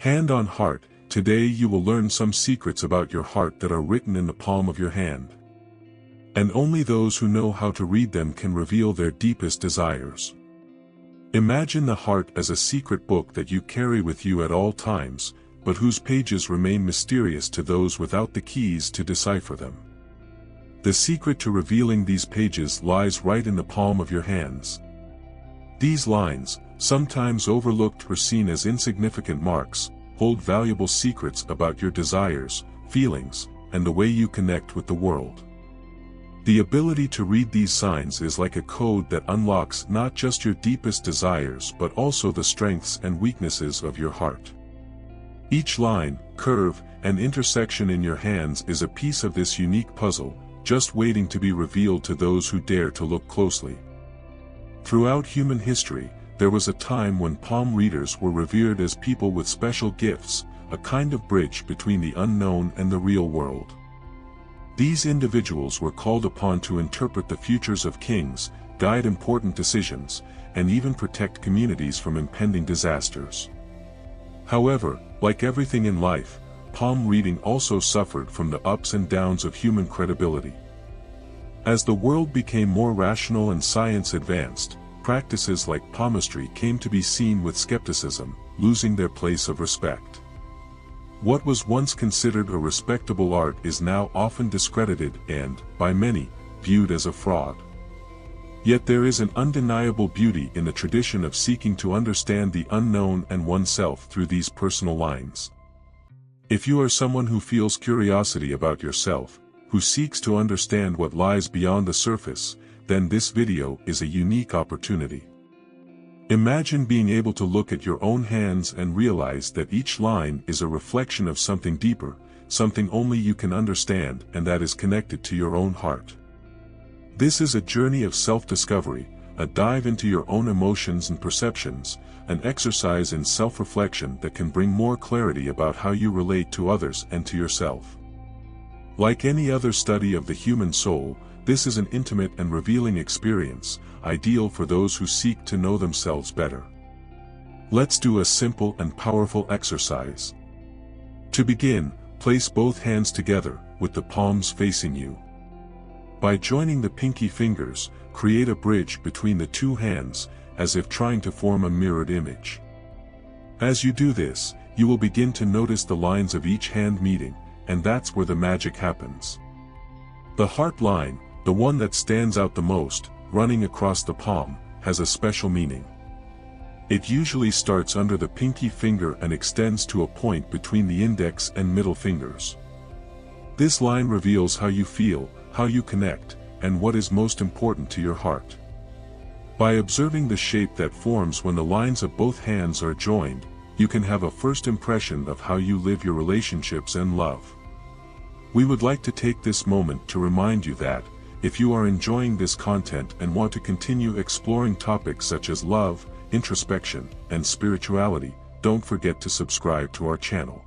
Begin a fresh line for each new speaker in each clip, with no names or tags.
Hand on heart, today you will learn some secrets about your heart that are written in the palm of your hand. And only those who know how to read them can reveal their deepest desires. Imagine the heart as a secret book that you carry with you at all times, but whose pages remain mysterious to those without the keys to decipher them. The secret to revealing these pages lies right in the palm of your hands. These lines, sometimes overlooked or seen as insignificant marks, hold valuable secrets about your desires, feelings, and the way you connect with the world. The ability to read these signs is like a code that unlocks not just your deepest desires but also the strengths and weaknesses of your heart. Each line, curve, and intersection in your hands is a piece of this unique puzzle, just waiting to be revealed to those who dare to look closely. Throughout human history, there was a time when palm readers were revered as people with special gifts, a kind of bridge between the unknown and the real world. These individuals were called upon to interpret the futures of kings, guide important decisions, and even protect communities from impending disasters. However, like everything in life, palm reading also suffered from the ups and downs of human credibility. As the world became more rational and science advanced, practices like palmistry came to be seen with skepticism, losing their place of respect. What was once considered a respectable art is now often discredited and, by many, viewed as a fraud. Yet there is an undeniable beauty in the tradition of seeking to understand the unknown and oneself through these personal lines. If you are someone who feels curiosity about yourself, who seeks to understand what lies beyond the surface, then this video is a unique opportunity. Imagine being able to look at your own hands and realize that each line is a reflection of something deeper, something only you can understand and that is connected to your own heart. This is a journey of self-discovery, a dive into your own emotions and perceptions, an exercise in self-reflection that can bring more clarity about how you relate to others and to yourself. Like any other study of the human soul, this is an intimate and revealing experience, ideal for those who seek to know themselves better. Let's do a simple and powerful exercise. To begin, place both hands together, with the palms facing you. By joining the pinky fingers, create a bridge between the two hands, as if trying to form a mirrored image. As you do this, you will begin to notice the lines of each hand meeting, and that's where the magic happens. The heart line, the one that stands out the most, running across the palm, has a special meaning. It usually starts under the pinky finger and extends to a point between the index and middle fingers. This line reveals how you feel, how you connect, and what is most important to your heart. By observing the shape that forms when the lines of both hands are joined, you can have a first impression of how you live your relationships and love. We would like to take this moment to remind you that, if you are enjoying this content and want to continue exploring topics such as love, introspection, and spirituality, don't forget to subscribe to our channel.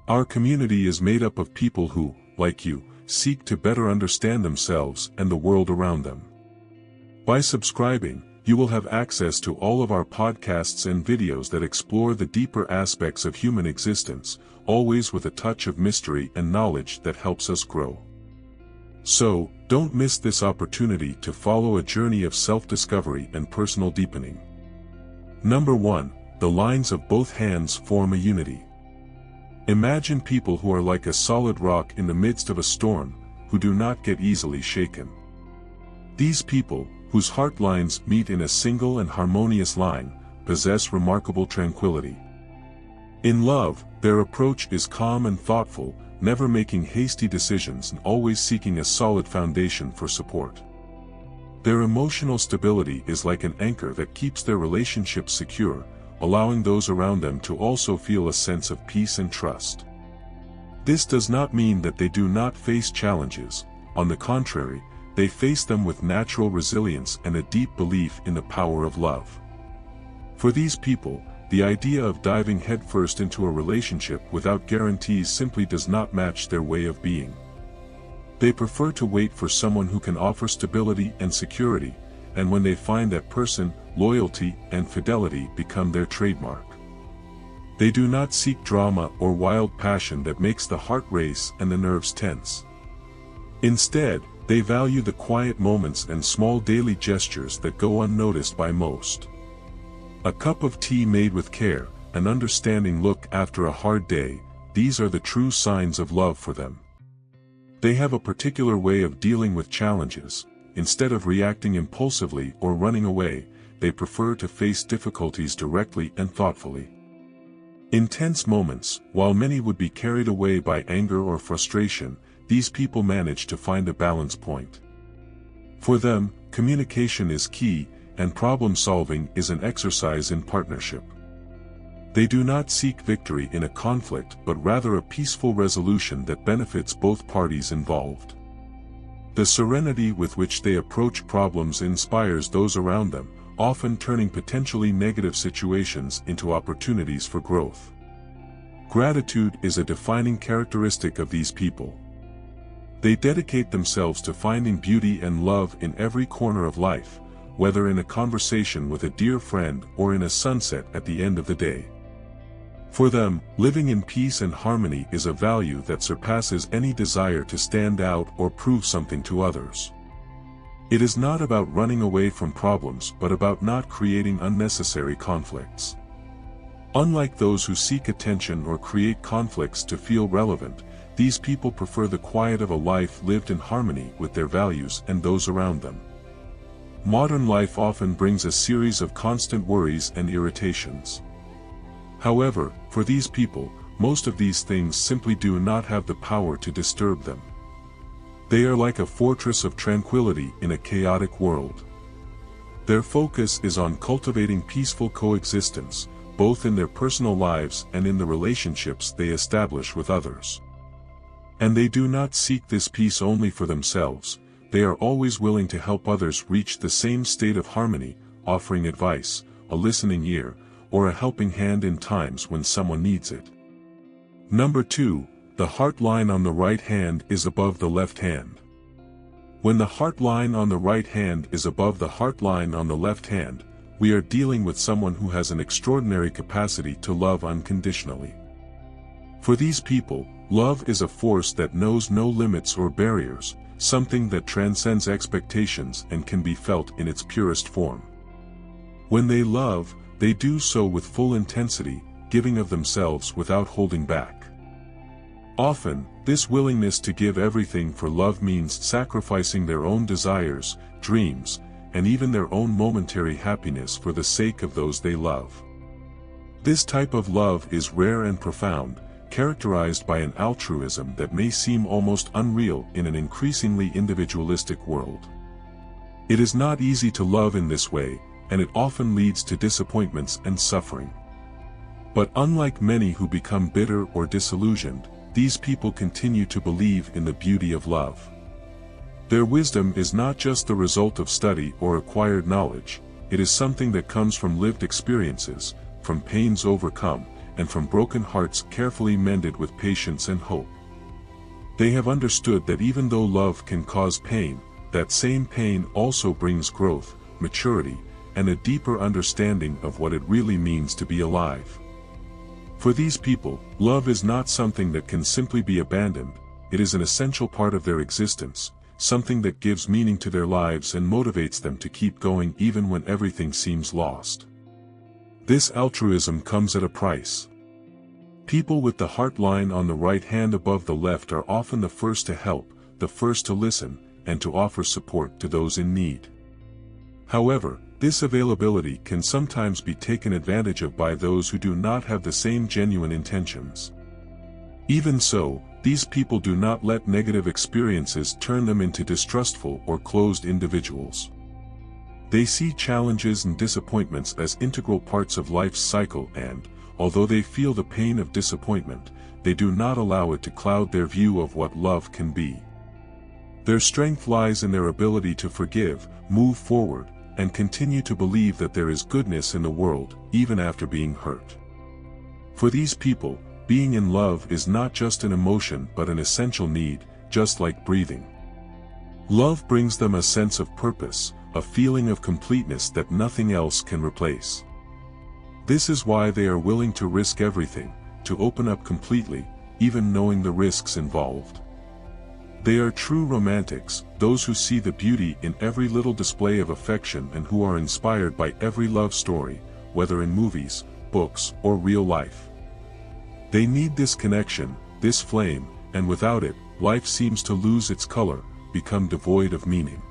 Our community is made up of people who, like you, seek to better understand themselves and the world around them. By subscribing, you will have access to all of our podcasts and videos that explore the deeper aspects of human existence, always with a touch of mystery and knowledge that helps us grow. So, don't miss this opportunity to follow a journey of self-discovery and personal deepening. Number 1. The lines of both hands form a unity. Imagine people who are like a solid rock in the midst of a storm, who do not get easily shaken. These people, whose heart lines meet in a single and harmonious line, possess remarkable tranquility. In love, their approach is calm and thoughtful, never making hasty decisions and always seeking a solid foundation for support. Their emotional stability is like an anchor that keeps their relationships secure, allowing those around them to also feel a sense of peace and trust. This does not mean that they do not face challenges; on the contrary, they face them with natural resilience and a deep belief in the power of love. For these people, the idea of diving headfirst into a relationship without guarantees simply does not match their way of being. They prefer to wait for someone who can offer stability and security, and when they find that person, loyalty and fidelity become their trademark. They do not seek drama or wild passion that makes the heart race and the nerves tense. Instead, they value the quiet moments and small daily gestures that go unnoticed by most. A cup of tea made with care, an understanding look after a hard day, these are the true signs of love for them. They have a particular way of dealing with challenges. Instead of reacting impulsively or running away, they prefer to face difficulties directly and thoughtfully. In tense moments, while many would be carried away by anger or frustration, these people manage to find a balance point. For them, communication is key, and problem-solving is an exercise in partnership. They do not seek victory in a conflict but rather a peaceful resolution that benefits both parties involved. The serenity with which they approach problems inspires those around them, often turning potentially negative situations into opportunities for growth. Gratitude is a defining characteristic of these people. They dedicate themselves to finding beauty and love in every corner of life, whether in a conversation with a dear friend or in a sunset at the end of the day. For them, living in peace and harmony is a value that surpasses any desire to stand out or prove something to others. It is not about running away from problems but about not creating unnecessary conflicts. Unlike those who seek attention or create conflicts to feel relevant, these people prefer the quiet of a life lived in harmony with their values and those around them. Modern life often brings a series of constant worries and irritations. However, for these people, most of these things simply do not have the power to disturb them. They are like a fortress of tranquility in a chaotic world. Their focus is on cultivating peaceful coexistence, both in their personal lives and in the relationships they establish with others. And they do not seek this peace only for themselves, they are always willing to help others reach the same state of harmony, offering advice, a listening ear, or a helping hand in times when someone needs it. Number 2, the heart line on the right hand is above the left hand. When the heart line on the right hand is above the heart line on the left hand, we are dealing with someone who has an extraordinary capacity to love unconditionally. For these people, love is a force that knows no limits or barriers, something that transcends expectations and can be felt in its purest form. When they love, they do so with full intensity, giving of themselves without holding back. Often, this willingness to give everything for love means sacrificing their own desires, dreams, and even their own momentary happiness for the sake of those they love. This type of love is rare and profound, characterized by an altruism that may seem almost unreal in an increasingly individualistic world. It is not easy to love in this way, and it often leads to disappointments and suffering. But unlike many who become bitter or disillusioned, these people continue to believe in the beauty of love. Their wisdom is not just the result of study or acquired knowledge, it is something that comes from lived experiences, from pains overcome, and from broken hearts carefully mended with patience and hope. They have understood that even though love can cause pain, that same pain also brings growth, maturity, and a deeper understanding of what it really means to be alive. For these people, love is not something that can simply be abandoned, it is an essential part of their existence, something that gives meaning to their lives and motivates them to keep going even when everything seems lost. This altruism comes at a price. People with the heart line on the right hand above the left are often the first to help, the first to listen, and to offer support to those in need. However, this availability can sometimes be taken advantage of by those who do not have the same genuine intentions. Even so, these people do not let negative experiences turn them into distrustful or closed individuals. They see challenges and disappointments as integral parts of life's cycle and, although they feel the pain of disappointment, they do not allow it to cloud their view of what love can be. Their strength lies in their ability to forgive, move forward, and continue to believe that there is goodness in the world, even after being hurt. For these people, being in love is not just an emotion but an essential need, just like breathing. Love brings them a sense of purpose, a feeling of completeness that nothing else can replace. This is why they are willing to risk everything, to open up completely, even knowing the risks involved. They are true romantics, those who see the beauty in every little display of affection and who are inspired by every love story, whether in movies, books, or real life. They need this connection, this flame, and without it, life seems to lose its color, become devoid of meaning.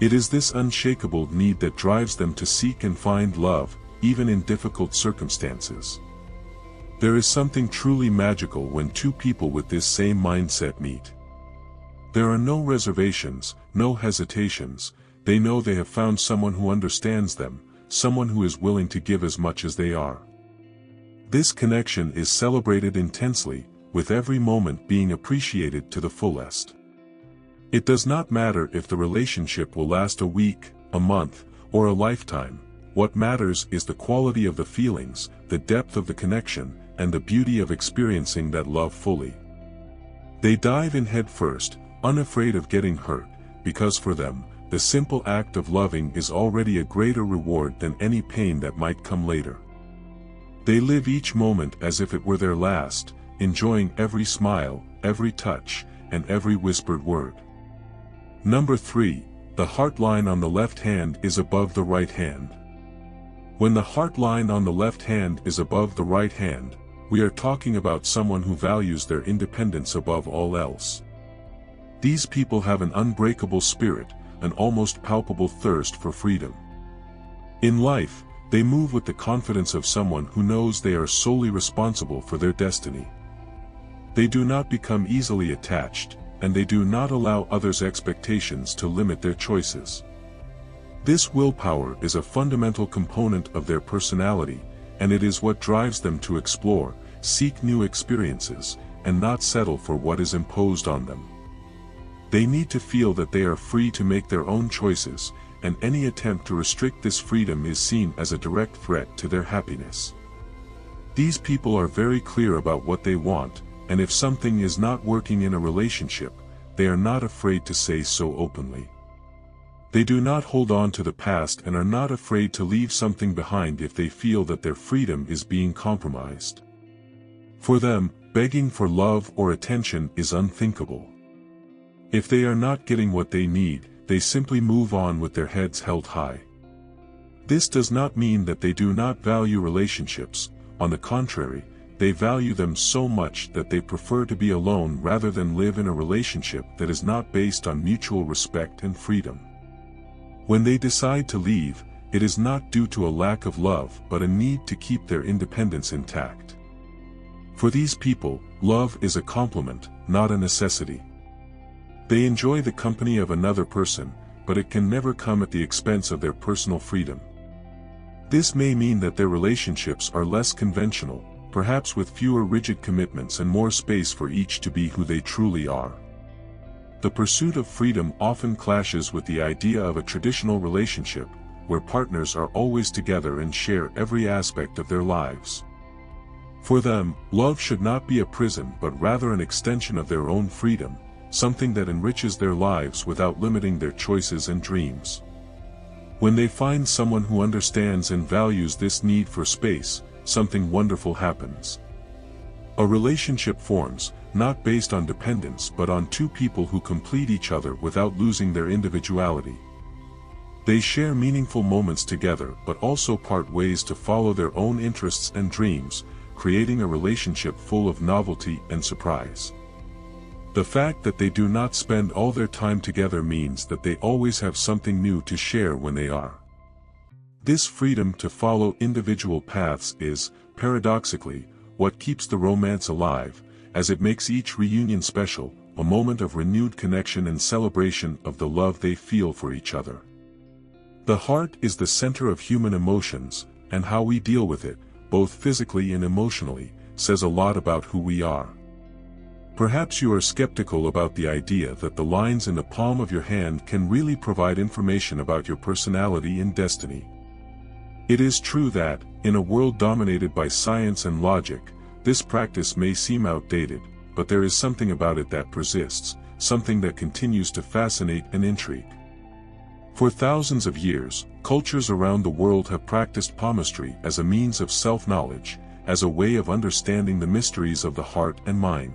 It is this unshakable need that drives them to seek and find love, even in difficult circumstances. There is something truly magical when two people with this same mindset meet. There are no reservations, no hesitations. They know they have found someone who understands them, someone who is willing to give as much as they are. This connection is celebrated intensely, with every moment being appreciated to the fullest. It does not matter if the relationship will last a week, a month, or a lifetime. What matters is the quality of the feelings, the depth of the connection, and the beauty of experiencing that love fully. They dive in head first, unafraid of getting hurt, because for them, the simple act of loving is already a greater reward than any pain that might come later. They live each moment as if it were their last, enjoying every smile, every touch, and every whispered word. Number 3, the heart line on the left hand is above the right hand. When the heart line on the left hand is above the right hand, we are talking about someone who values their independence above all else. These people have an unbreakable spirit, an almost palpable thirst for freedom. In life, they move with the confidence of someone who knows they are solely responsible for their destiny. They do not become easily attached, and they do not allow others' expectations to limit their choices. This willpower is a fundamental component of their personality, and it is what drives them to explore, seek new experiences, and not settle for what is imposed on them. They need to feel that they are free to make their own choices, and any attempt to restrict this freedom is seen as a direct threat to their happiness. These people are very clear about what they want, and if something is not working in a relationship, they are not afraid to say so openly. They do not hold on to the past and are not afraid to leave something behind if they feel that their freedom is being compromised. For them, begging for love or attention is unthinkable. If they are not getting what they need, they simply move on with their heads held high. This does not mean that they do not value relationships. On the contrary, they value them so much that they prefer to be alone rather than live in a relationship that is not based on mutual respect and freedom. When they decide to leave, it is not due to a lack of love but a need to keep their independence intact. For these people, love is a complement, not a necessity. They enjoy the company of another person, but it can never come at the expense of their personal freedom. This may mean that their relationships are less conventional, perhaps with fewer rigid commitments and more space for each to be who they truly are. The pursuit of freedom often clashes with the idea of a traditional relationship, where partners are always together and share every aspect of their lives. For them, love should not be a prison but rather an extension of their own freedom, something that enriches their lives without limiting their choices and dreams. When they find someone who understands and values this need for space, something wonderful happens. A relationship forms, not based on dependence but on two people who complete each other without losing their individuality. They share meaningful moments together but also part ways to follow their own interests and dreams, creating a relationship full of novelty and surprise. The fact that they do not spend all their time together means that they always have something new to share when they are. This freedom to follow individual paths is, paradoxically, what keeps the romance alive, as it makes each reunion special, a moment of renewed connection and celebration of the love they feel for each other. The heart is the center of human emotions, and how we deal with it, both physically and emotionally, says a lot about who we are. Perhaps you are skeptical about the idea that the lines in the palm of your hand can really provide information about your personality and destiny. It is true that, in a world dominated by science and logic, this practice may seem outdated, but there is something about it that persists, something that continues to fascinate and intrigue. For thousands of years, cultures around the world have practiced palmistry as a means of self-knowledge, as a way of understanding the mysteries of the heart and mind.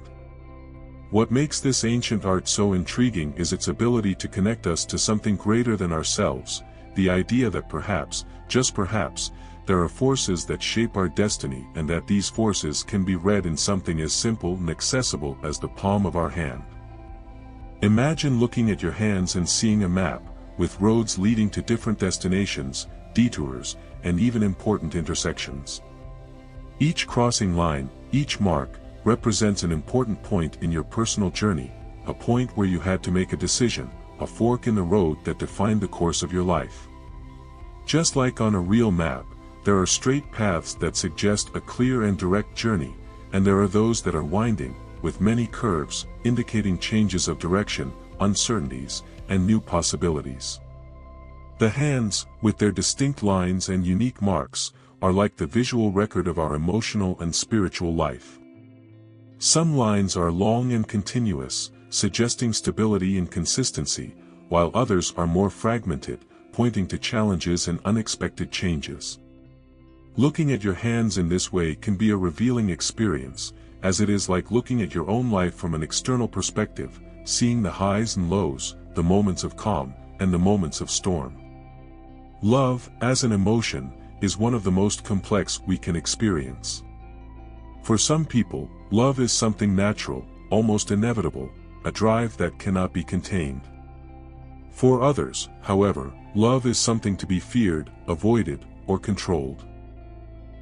What makes this ancient art so intriguing is its ability to connect us to something greater than ourselves, the idea that perhaps, just perhaps, there are forces that shape our destiny and that these forces can be read in something as simple and accessible as the palm of our hand. Imagine looking at your hands and seeing a map, with roads leading to different destinations, detours, and even important intersections. Each crossing line, each mark, represents an important point in your personal journey, a point where you had to make a decision, a fork in the road that defined the course of your life. Just like on a real map, there are straight paths that suggest a clear and direct journey, and there are those that are winding, with many curves, indicating changes of direction, uncertainties, and new possibilities. The hands, with their distinct lines and unique marks, are like the visual record of our emotional and spiritual life. Some lines are long and continuous, suggesting stability and consistency, while others are more fragmented, pointing to challenges and unexpected changes. Looking at your hands in this way can be a revealing experience, as it is like looking at your own life from an external perspective, seeing the highs and lows, the moments of calm, and the moments of storm. Love, as an emotion, is one of the most complex we can experience. For some people, love is something natural, almost inevitable, a drive that cannot be contained. For others, however, love is something to be feared, avoided, or controlled.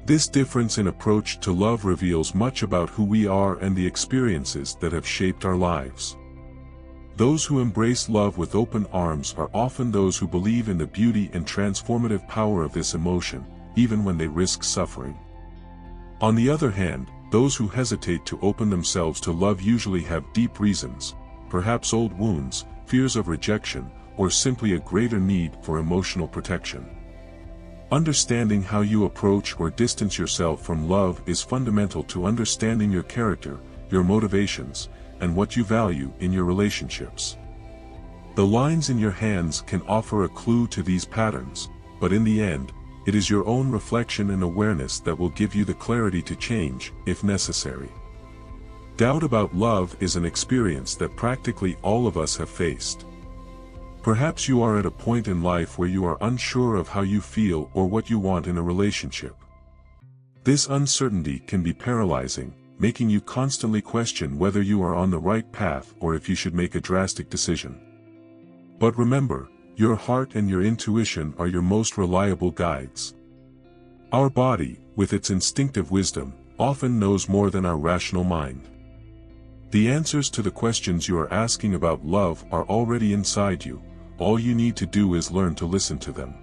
This difference in approach to love reveals much about who we are and the experiences that have shaped our lives. Those who embrace love with open arms are often those who believe in the beauty and transformative power of this emotion, even when they risk suffering. On the other hand, those who hesitate to open themselves to love usually have deep reasons, perhaps old wounds, fears of rejection, or simply a greater need for emotional protection. Understanding how you approach or distance yourself from love is fundamental to understanding your character, your motivations, and what you value in your relationships. The lines in your hands can offer a clue to these patterns, but in the end, it is your own reflection and awareness that will give you the clarity to change, if necessary. Doubt about love is an experience that practically all of us have faced. Perhaps you are at a point in life where you are unsure of how you feel or what you want in a relationship. This uncertainty can be paralyzing, making you constantly question whether you are on the right path or if you should make a drastic decision. But remember, your heart and your intuition are your most reliable guides. Our body, with its instinctive wisdom, often knows more than our rational mind. The answers to the questions you are asking about love are already inside you. All you need to do is learn to listen to them.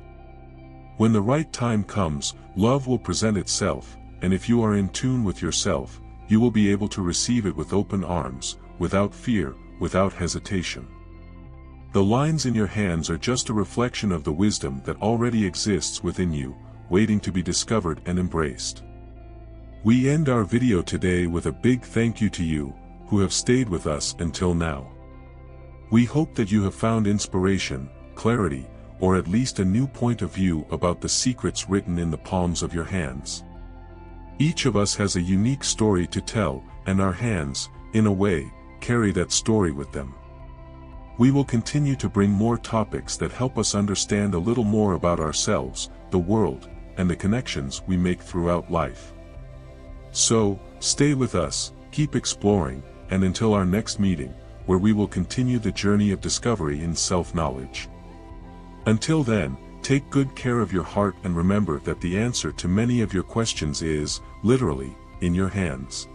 When the right time comes, love will present itself, and if you are in tune with yourself, you will be able to receive it with open arms, without fear, without hesitation. The lines in your hands are just a reflection of the wisdom that already exists within you, waiting to be discovered and embraced. We end our video today with a big thank you to you, who have stayed with us until now. We hope that you have found inspiration, clarity, or at least a new point of view about the secrets written in the palms of your hands. Each of us has a unique story to tell, and our hands, in a way, carry that story with them. We will continue to bring more topics that help us understand a little more about ourselves, the world, and the connections we make throughout life. So, stay with us, keep exploring, and until our next meeting, where we will continue the journey of discovery in self-knowledge. Until then, take good care of your heart and remember that the answer to many of your questions is, literally, in your hands.